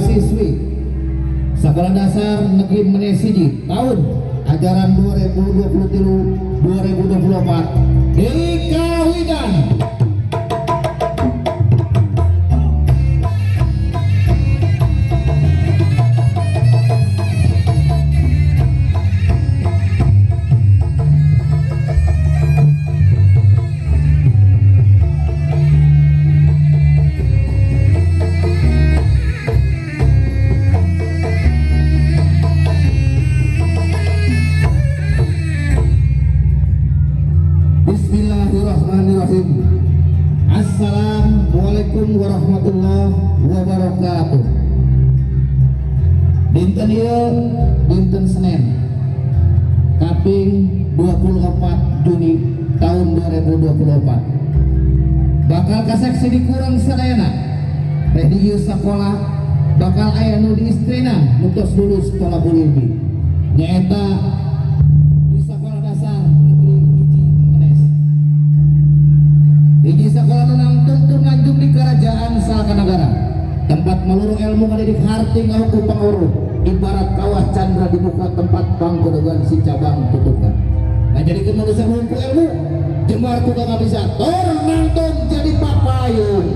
siswi Sekolah Dasar Negeri Menesiji tahun ajaran 2023-2024 dikawinkan. Bismillahirrahmanirrahim. Assalamualaikum warahmatullahi wabarakatuh. Dinten ieu dinten Senin kaping 24 Juni tahun 2024 bakal kasaksi dikurang sadayana teh di ieu sakola bakal aya nu diistrina nutos lulus sekolah bulimi nyaeta di Sekolah Dasar Negeri Hiji Menes. Hiji sakola nu nangtung nganjung di kerajaan Salkanagara, tempat meluru ilmu ngadidik harting aku panguru ibarat kawah candra di muka tempat panggodogan si cabang tutukan. Nah jadi manusia ngumpul ilmu jemar kuda gak bisa tor nangtung jadi papayun.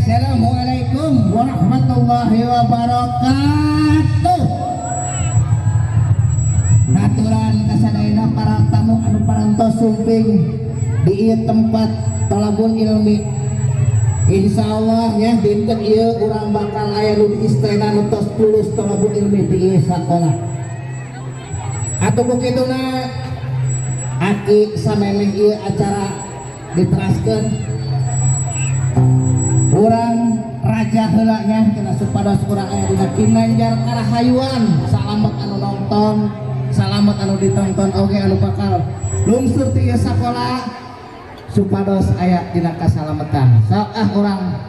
Assalamualaikum warahmatullahi wabarakatuh. Aturan kasadayana para tamu anu parantos sumping di ieu tempat Talabul Ilmi. Insyaallah ya dinten ieu urang bakal aya nu istana nu tos lulus Talabul Ilmi di ieu sakola. Atuh bukituna aki samemeh ieu acara diteraskeun. Urang raja heulanya cenah supados urang aya dina Kinanjar Karahayuan. Salamet anu nonton, salamet anu ditonton oge anu bakal lungsur ti ieu sakola supados aya dina kasalametan. Sok urang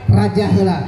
raja heula.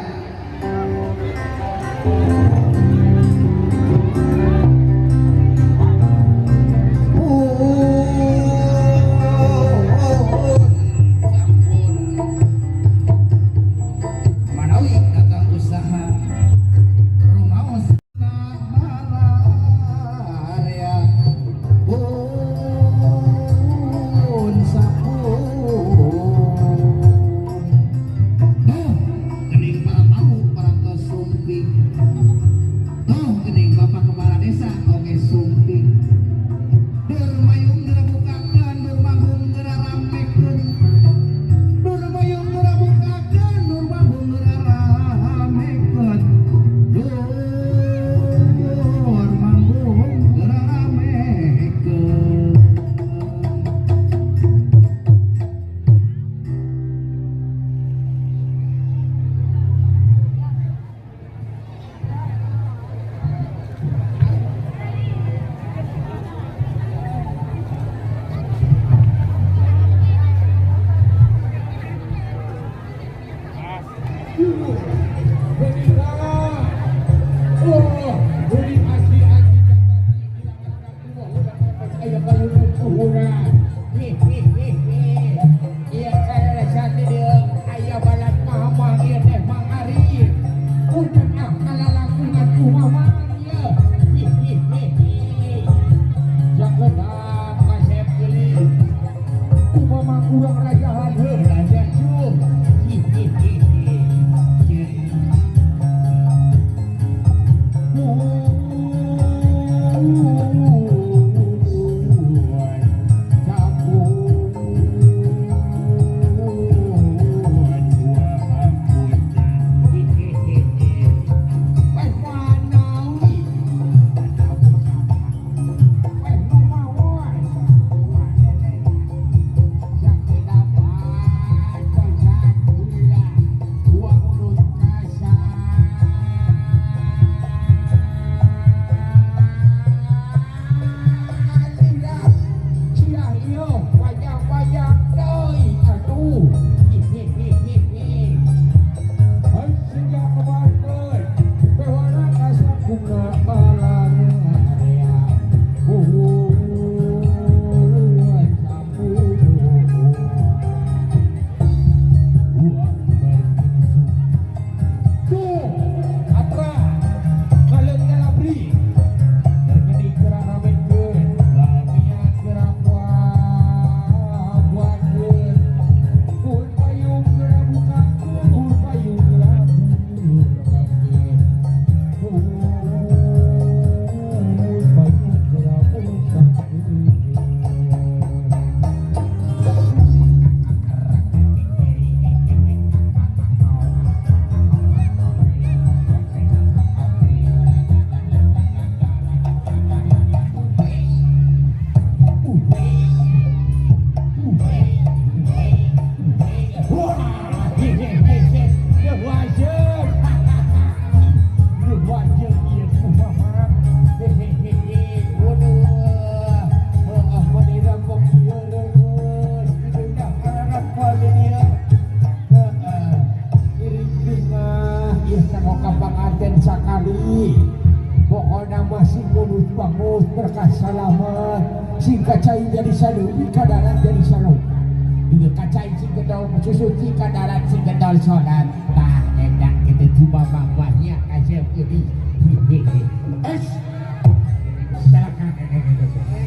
Suci kadarat sing gedol sholat tah edak gitu cuma mamahnya kasih jadi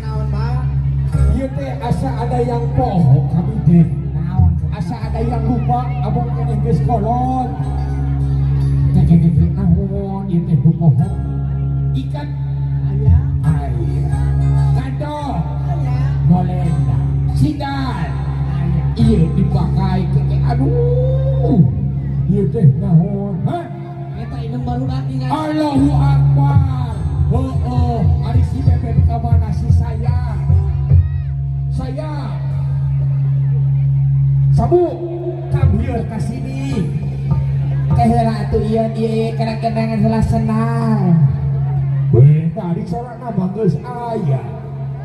naon mah ieu teh asa ada yang poho kami teh asa ada yang lupa abang keneh geus kolot. Kakek naon ieu teh bohong. Ikan aya. Kado aya. Golenda. Sidal aya. Ieu dipakai kakek aduh. Ieu teh naon? Hah? Eta indung baru lagi kan. Allahu Akbar. Oh, ari si bebek ka mana si saya? Saya. Sabu, kabieur ka sini. Kaheula atuh ieu di kana-kanangan heula senang. Weh, tadi soranna mah geus aya.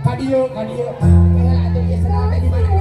Ka dieu. Kaheula atuh ieu senang di mana?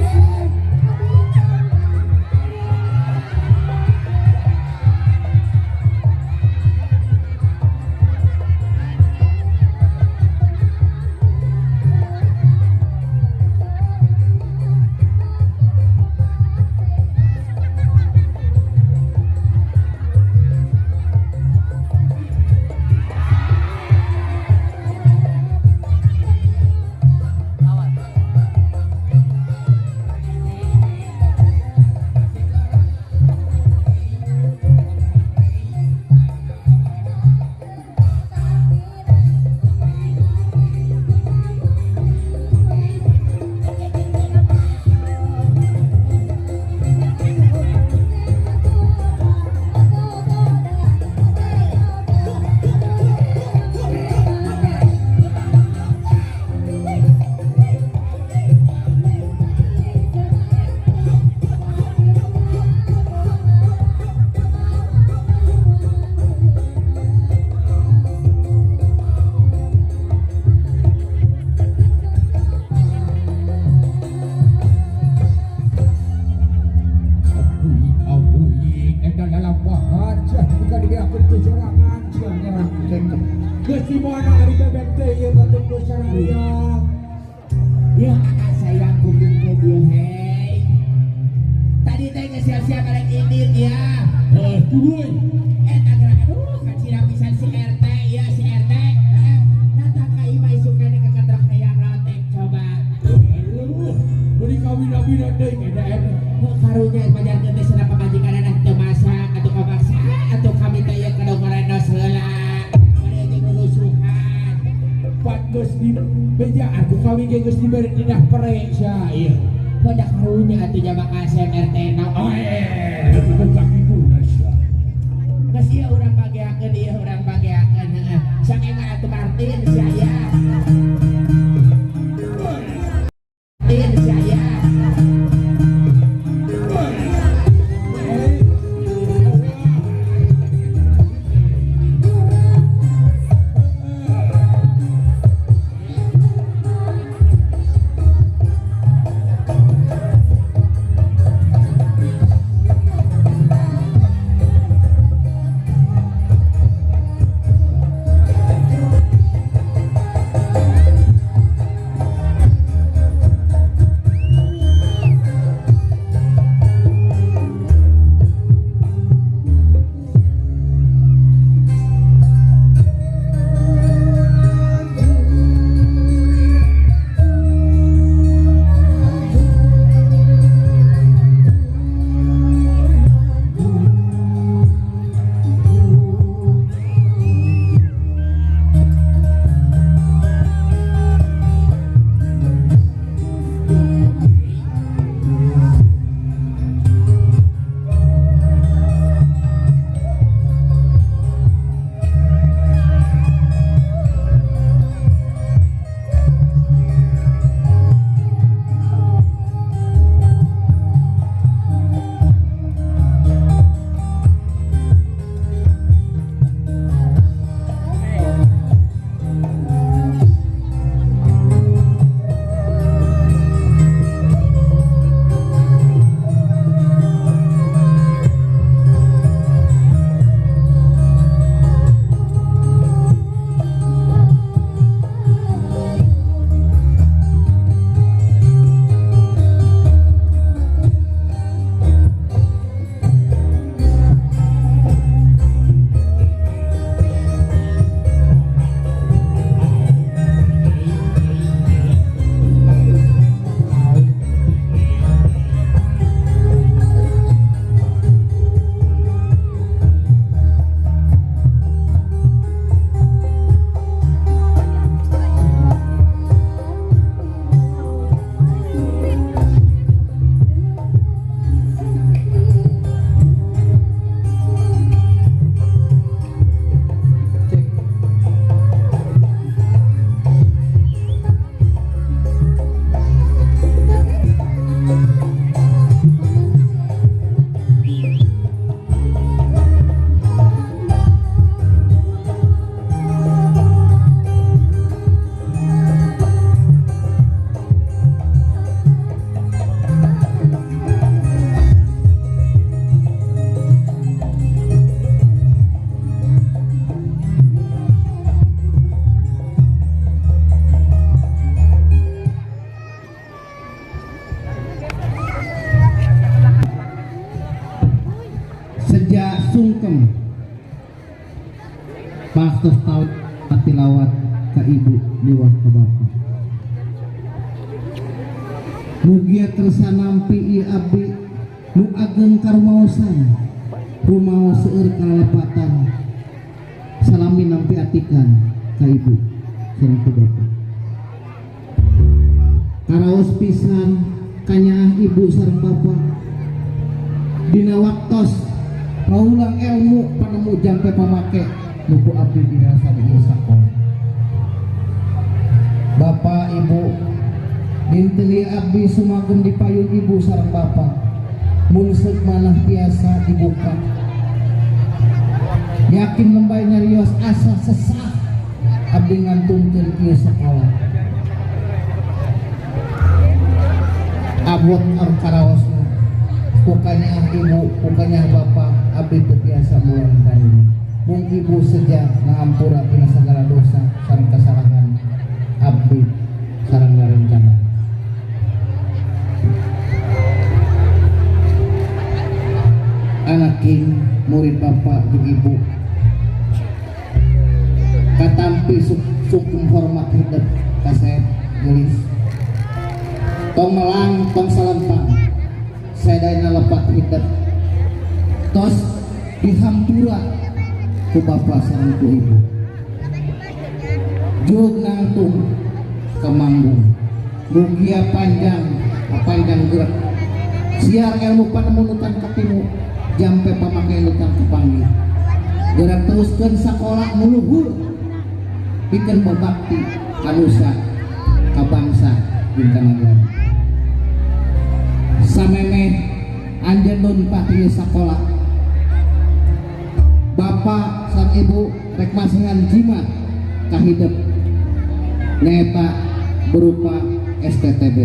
Ya sayang kuping ke dia hei. Tadi teh siap-siap ada indit ya. Tuduy. Eta gerak aduh kacira pisan si RT ya si RT. Nata kai mai sukane ka kadrak hayang lotek coba. Beri kawin-kawin deui kada eta. Karunya pajarkeun teh sana pamajikan anak teu masak atuh kabaksa atuh kami teh ye kadong-kadong heula. Bade jeung rusuhan. Pat geus di beja aku kawin ge geus dibere dina periksa ieu. Pada karunya atuh jama ka SMRT na. Itu kaki Indonesia. Geus ieu urang bageakeun ieu urang bageakeun heeh. Sakenga atuh Martin saya. Martin saya. sungkem pastos taut atilawat ka ibu liwat ka bapa mugia tersa nampi ieu abdi nu ageng karmaosan rumaos seueur kalepatan salami nampi atikan ka ibu sareng ka bapa karaos pisan kanyaah ibu sareng bapa dina waktos paulang ilmu panemu jampe pamake nuku abdi dirasa di sakola bapak ibu dinteli abdi sumagem dipayun ibu sareng bapak mun seuk manah tiasa dibuka yakin lembay nyarios asa sesah abdi ngantungkeun ieu sakola abot karaosna pokoknya ibu pokoknya bapak abdi teu biasa mulang karunya mung ibu sejak ngahampura tina sagala dosa sareng kasalahan abdi sareng ngarencana anaking murid bapak jeung ibu katampi sukum hormat hidup kaset gelis tong melang tong salempang sadayana lepat hidup tos dihampura ku bapak sareng ku ibu jug nangtung ke manggung mugia panjang gerak siar ilmu panemunutan katimu jampe pamakai nutan kepanggih gerak teruskeun sakola muluhur pikeun berbakti kanusa ka bangsa jeung ka nagara samemeh anjeun pati sakola bapak sang ibu rek masengan jimat ka hidup neta berupa STTB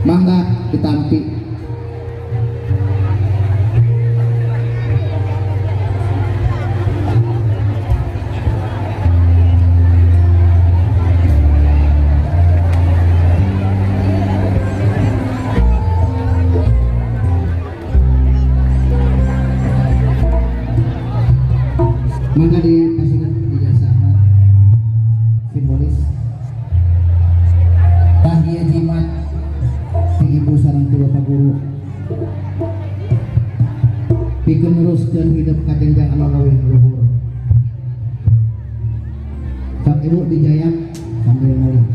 mangga ditampi mangga dikasihkan ijazah simbolis tahiyah jimat ti ibu sareng ti bapak guru pikeun neruskeun hidup kajenjang anu leuwih luhur. Sang ibu dijayak sambil mulih